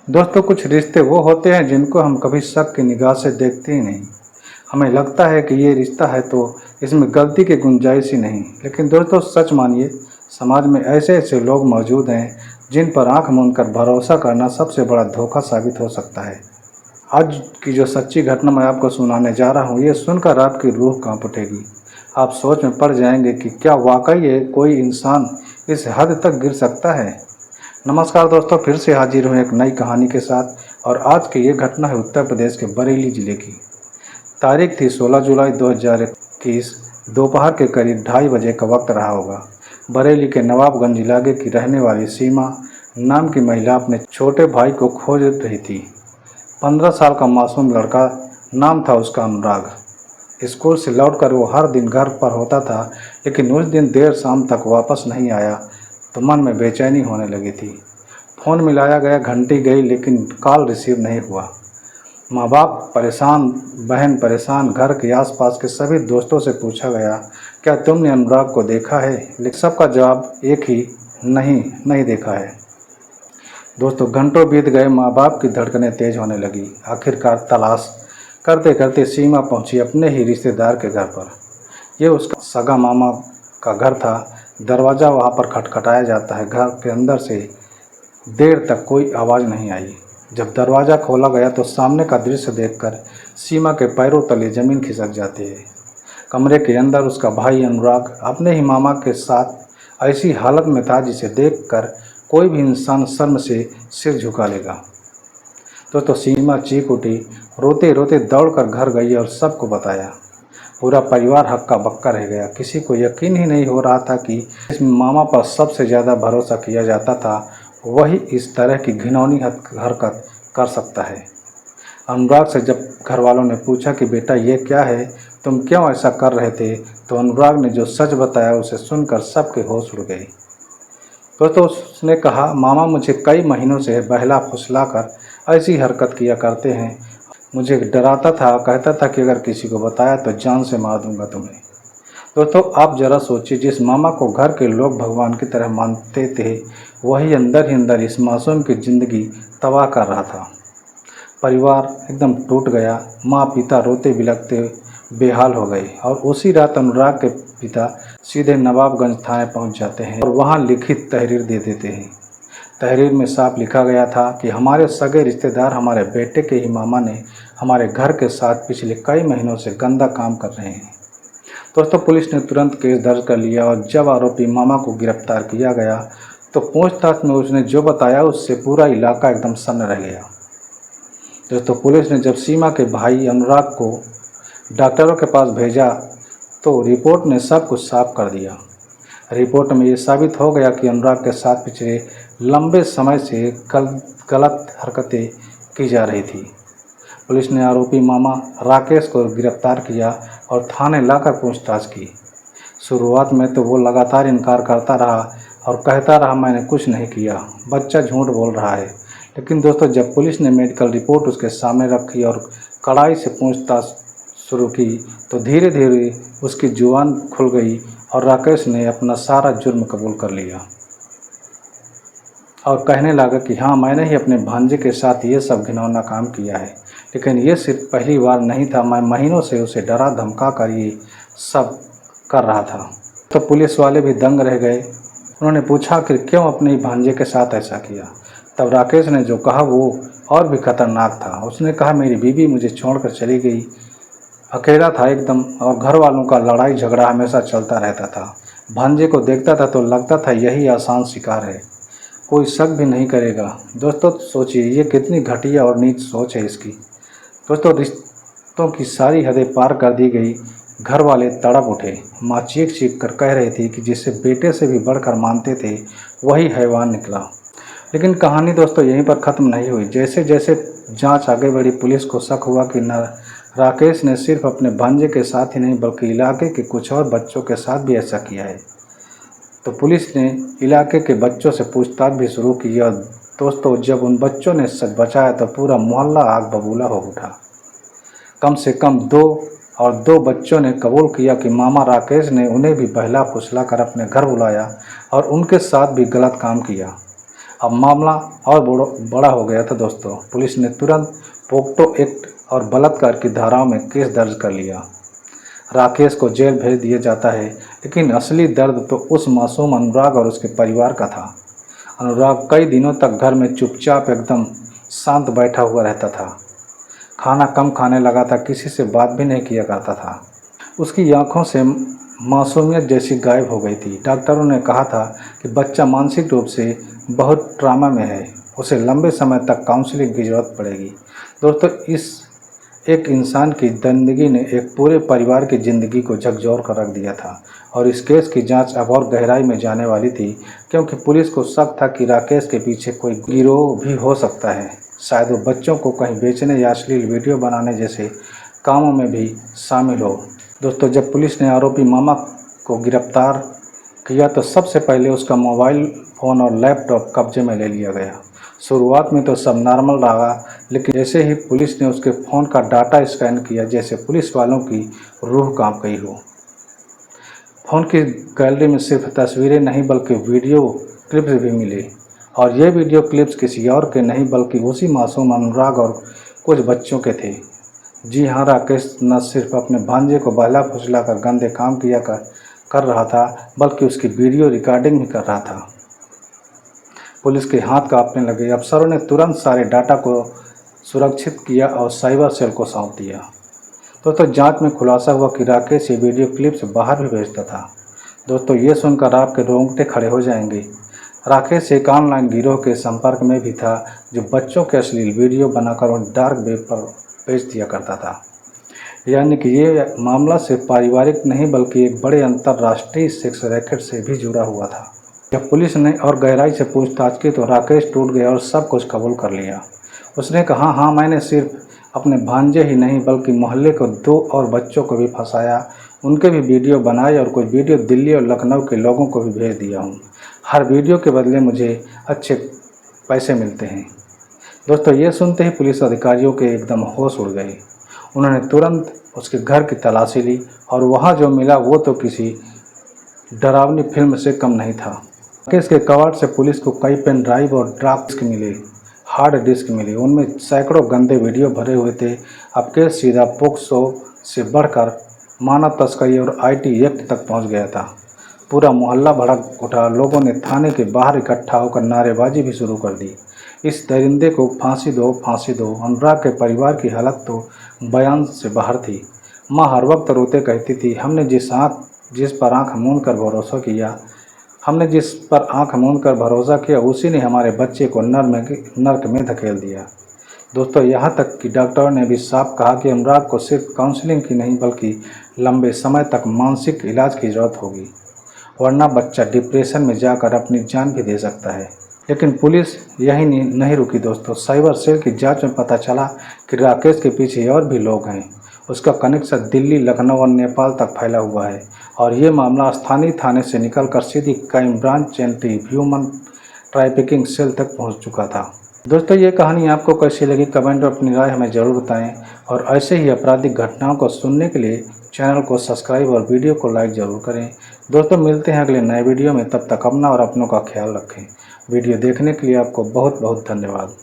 दोस्तों, कुछ रिश्ते वो होते हैं जिनको हम कभी शक की निगाह से देखते ही नहीं। हमें लगता है कि ये रिश्ता है तो इसमें गलती की गुंजाइश ही नहीं। लेकिन दोस्तों, सच मानिए, समाज में ऐसे ऐसे लोग मौजूद हैं जिन पर आंख मूंद कर भरोसा करना सबसे बड़ा धोखा साबित हो सकता है। आज की जो सच्ची घटना मैं आपको सुनाने जा रहा हूँ, ये सुनकर आपकी रूह कांप उठेगी। आप सोच में पड़ जाएंगे कि क्या वाकई ये कोई इंसान इस हद तक गिर सकता है। नमस्कार दोस्तों, फिर से हाजिर हूँ एक नई कहानी के साथ। और आज की ये घटना है उत्तर प्रदेश के बरेली ज़िले की। तारीख थी 16 जुलाई 2021। दोपहर के करीब 2:30 बजे का वक्त रहा होगा। बरेली के नवाबगंज इलाके की रहने वाली सीमा नाम की महिला अपने छोटे भाई को खोज रही थी। 15 साल का मासूम लड़का, नाम था उसका अनुराग। स्कूल से लौटकर वो हर दिन घर पर होता था, लेकिन उस दिन देर शाम तक वापस नहीं आया तो मन में बेचैनी होने लगी थी। फ़ोन मिलाया गया, घंटी गई, लेकिन कॉल रिसीव नहीं हुआ। माँ बाप परेशान, बहन परेशान, घर के आसपास के सभी दोस्तों से पूछा गया, क्या तुमने अनुराग को देखा है? लेकिन सबका जवाब एक ही, नहीं, नहीं देखा है। दोस्तों, घंटों बीत गए, माँ बाप की धड़कनें तेज होने लगी। आखिरकार तलाश करते करते सीमा पहुंची अपने ही रिश्तेदार के घर पर। ये उसका सगा मामा का घर था। दरवाज़ा वहाँ पर खटखटाया जाता है। घर के अंदर से देर तक कोई आवाज़ नहीं आई। जब दरवाज़ा खोला गया तो सामने का दृश्य देखकर सीमा के पैरों तले ज़मीन खिसक जाती है। कमरे के अंदर उसका भाई अनुराग अपने ही मामा के साथ ऐसी हालत में था जिसे देखकर कोई भी इंसान शर्म से सिर झुका लेगा। तो सीमा चीख उठी, रोते रोते दौड़कर घर गई और सबको बताया। पूरा परिवार हक्का बक्का रह गया। किसी को यकीन ही नहीं हो रहा था कि इस मामा पर सबसे ज़्यादा भरोसा किया जाता था, वही इस तरह की घिनौनी हरकत कर सकता है। अनुराग से जब घर वालों ने पूछा कि बेटा ये क्या है, तुम क्यों ऐसा कर रहे थे, तो अनुराग ने जो सच बताया उसे सुनकर सबके होश उड़ गए। तो उसने कहा, मामा मुझे कई महीनों से बहला फुसला कर ऐसी हरकत किया करते हैं। मुझे डराता था, कहता था कि अगर किसी को बताया तो जान से मार दूंगा तुम्हें। दोस्तों, आप ज़रा सोचिए, जिस मामा को घर के लोग भगवान की तरह मानते थे, वही अंदर ही अंदर इस मासूम की ज़िंदगी तबाह कर रहा था। परिवार एकदम टूट गया। माँ पिता रोते बिलखते बेहाल हो गए और उसी रात अनुराग के पिता सीधे नवाबगंज थाने पहुंच जाते हैं और वहां लिखित तहरीर दे देते हैं। तहरीर में साफ लिखा गया था कि हमारे सगे रिश्तेदार हमारे बेटे के ही मामा ने हमारे घर के साथ पिछले कई महीनों से गंदा काम कर रहे हैं। दोस्तों, पुलिस ने तुरंत केस दर्ज कर लिया और जब आरोपी मामा को गिरफ्तार किया गया तो पूछताछ में उसने जो बताया उससे पूरा इलाका एकदम सन्न रह गया। दोस्तों, पुलिस ने जब सीमा के भाई अनुराग को डॉक्टरों के पास भेजा तो रिपोर्ट ने सब कुछ साफ कर दिया। रिपोर्ट में ये साबित हो गया कि अनुराग के साथ पिछले लंबे समय से गलत हरकतें की जा रही थी। पुलिस ने आरोपी मामा राकेश को गिरफ्तार किया और थाने लाकर पूछताछ की। शुरुआत में तो वो लगातार इनकार करता रहा और कहता रहा, मैंने कुछ नहीं किया, बच्चा झूठ बोल रहा है। लेकिन दोस्तों, जब पुलिस ने मेडिकल रिपोर्ट उसके सामने रखी और कड़ाई से पूछताछ शुरू की तो धीरे धीरे उसकी जुबान खुल गई और राकेश ने अपना सारा जुर्म कबूल कर लिया और कहने लगा कि हाँ, मैंने ही अपने भांजे के साथ ये सब घिनौना काम किया है। लेकिन ये सिर्फ पहली बार नहीं था, मैं महीनों से उसे डरा धमका कर ये सब कर रहा था। तो पुलिस वाले भी दंग रह गए। उन्होंने पूछा कि क्यों अपने भांजे के साथ ऐसा किया। तब राकेश ने जो कहा वो और भी खतरनाक था। उसने कहा, मेरी बीवी मुझे छोड़कर चली गई, अकेला था एकदम, और घर वालों का लड़ाई झगड़ा हमेशा चलता रहता था। भांजे को देखता था तो लगता था यही आसान शिकार है, कोई शक भी नहीं करेगा। दोस्तों सोचिए, ये कितनी घटिया और नीच सोच है इसकी। दोस्तों, रिश्तों की सारी हदें पार कर दी गई। घर वाले तड़प उठे। माँ चीख चीख कर कह रही थी कि जिसे बेटे से भी बढ़कर मानते थे वही हैवान निकला। लेकिन कहानी दोस्तों यहीं पर ख़त्म नहीं हुई। जैसे जैसे जांच आगे बढ़ी, पुलिस को शक हुआ कि राकेश ने सिर्फ अपने भांजे के साथ ही नहीं बल्कि इलाके के कुछ और बच्चों के साथ भी ऐसा किया है। तो पुलिस ने इलाके के बच्चों से पूछताछ भी शुरू की और दोस्तों, जब उन बच्चों ने सच बताया तो पूरा मोहल्ला आग बबूला हो उठा। कम से कम दो बच्चों ने कबूल किया कि मामा राकेश ने उन्हें भी बहला फुसला कर अपने घर बुलाया और उनके साथ भी गलत काम किया। अब मामला और बड़ा हो गया था दोस्तों। पुलिस ने तुरंत पोक्सो एक्ट और बलात्कार की धाराओं में केस दर्ज कर लिया। राकेश को जेल भेज दिया जाता है, लेकिन असली दर्द तो उस मासूम अनुराग और उसके परिवार का था। अनुराग कई दिनों तक घर में चुपचाप एकदम शांत बैठा हुआ रहता था। खाना कम खाने लगा था, किसी से बात भी नहीं किया करता था। उसकी आंखों से मासूमियत जैसी गायब हो गई थी। डॉक्टरों ने कहा था कि बच्चा मानसिक रूप से बहुत ट्रामा में है, उसे लंबे समय तक काउंसलिंग की ज़रूरत पड़ेगी। दोस्तों, इस एक इंसान की ज़िंदगी ने एक पूरे परिवार की ज़िंदगी को झकझोर कर रख दिया था और इस केस की जांच अब और गहराई में जाने वाली थी, क्योंकि पुलिस को शक था कि राकेश के पीछे कोई गिरोह भी हो सकता है। शायद वो बच्चों को कहीं बेचने या अश्लील वीडियो बनाने जैसे कामों में भी शामिल हो। दोस्तों, जब पुलिस ने आरोपी मामा को गिरफ्तार किया तो सबसे पहले उसका मोबाइल फ़ोन और लैपटॉप कब्जे में ले लिया गया। शुरुआत में तो सब नॉर्मल रहा, लेकिन जैसे ही पुलिस ने उसके फ़ोन का डाटा स्कैन किया, जैसे पुलिस वालों की रूह कांप गई हो। फ़ोन की गैलरी में सिर्फ तस्वीरें नहीं बल्कि वीडियो क्लिप्स भी मिले, और ये वीडियो क्लिप्स किसी और के नहीं बल्कि उसी मासूम अनुराग और कुछ बच्चों के थे। जी हाँ, राकेश न सिर्फ अपने भांजे को बहला फुसला कर गंदे काम कर रहा था, बल्कि उसकी वीडियो रिकॉर्डिंग भी कर रहा था। पुलिस के हाथ कांपने लगे। अफसरों ने तुरंत सारे डाटा को सुरक्षित किया और साइबर सेल को सौंप दिया। दोस्तों, जांच में खुलासा हुआ कि राकेश ये वीडियो क्लिप्स बाहर भी भेजता था। दोस्तों, ये सुनकर आपके रोंगटे खड़े हो जाएंगे। राकेश एक ऑनलाइन गिरोह के संपर्क में भी था, जो बच्चों के अश्लील वीडियो बनाकर उन डार्क वेब पर बेच दिया करता था। यानी कि ये मामला सिर्फ पारिवारिक नहीं बल्कि एक बड़े अंतर्राष्ट्रीय सेक्स रैकेट से भी जुड़ा हुआ था। जब पुलिस ने और गहराई से पूछताछ की तो राकेश टूट गया और सब कुछ कबूल कर लिया। उसने कहा, हाँ, मैंने सिर्फ अपने भांजे ही नहीं बल्कि मोहल्ले को 2 और बच्चों को भी फंसाया, उनके भी वीडियो बनाए और कुछ वीडियो दिल्ली और लखनऊ के लोगों को भी भेज दिया हूँ। हर वीडियो के बदले मुझे अच्छे पैसे मिलते हैं। दोस्तों, ये सुनते ही पुलिस अधिकारियों के एकदम होश उड़ गए। उन्होंने तुरंत उसके घर की तलाशी ली और वहाँ जो मिला वो तो किसी डरावनी फिल्म से कम नहीं था। राकेश के कबाड़ से पुलिस को कई पेन ड्राइव और ड्रॉप डिस्क मिले, हार्ड डिस्क मिले, उनमें सैकड़ों गंदे वीडियो भरे हुए थे। अब केस सीधा पोक्सो से बढ़कर मानव तस्करी और IT एक्ट तक पहुँच गया था। पूरा मोहल्ला भड़क उठा। लोगों ने थाने के बाहर इकट्ठा होकर नारेबाजी भी शुरू कर दी। इस दरिंदे को फांसी दो, फांसी दो। अनुराग के परिवार की हालत तो बयान से बाहर थी। माँ हर वक्त रोते कहती थी, हमने जिस पर आंख मूंद कर भरोसा किया उसी ने हमारे बच्चे को नर्क में धकेल दिया। दोस्तों, यहाँ तक कि डॉक्टरों ने भी साफ कहा कि अनुराग को सिर्फ काउंसलिंग की नहीं बल्कि लंबे समय तक मानसिक इलाज की जरूरत होगी, वरना बच्चा डिप्रेशन में जाकर अपनी जान भी दे सकता है। लेकिन पुलिस यही नहीं रुकी दोस्तों। साइबर सेल की जांच में पता चला कि राकेश के पीछे और भी लोग हैं। उसका कनेक्शन दिल्ली, लखनऊ और नेपाल तक फैला हुआ है और ये मामला स्थानीय थाने से निकलकर सीधी crime branch anti human trafficking cell तक पहुंच चुका था। दोस्तों, ये कहानी आपको कैसी लगी कमेंट में अपनी राय हमें ज़रूर बताएं और ऐसे ही आपराधिक घटनाओं को सुनने के लिए चैनल को सब्सक्राइब और वीडियो को लाइक ज़रूर करें। दोस्तों, मिलते हैं अगले नए वीडियो में। तब तक अपना और अपनों का ख्याल रखें। वीडियो देखने के लिए आपको बहुत बहुत धन्यवाद।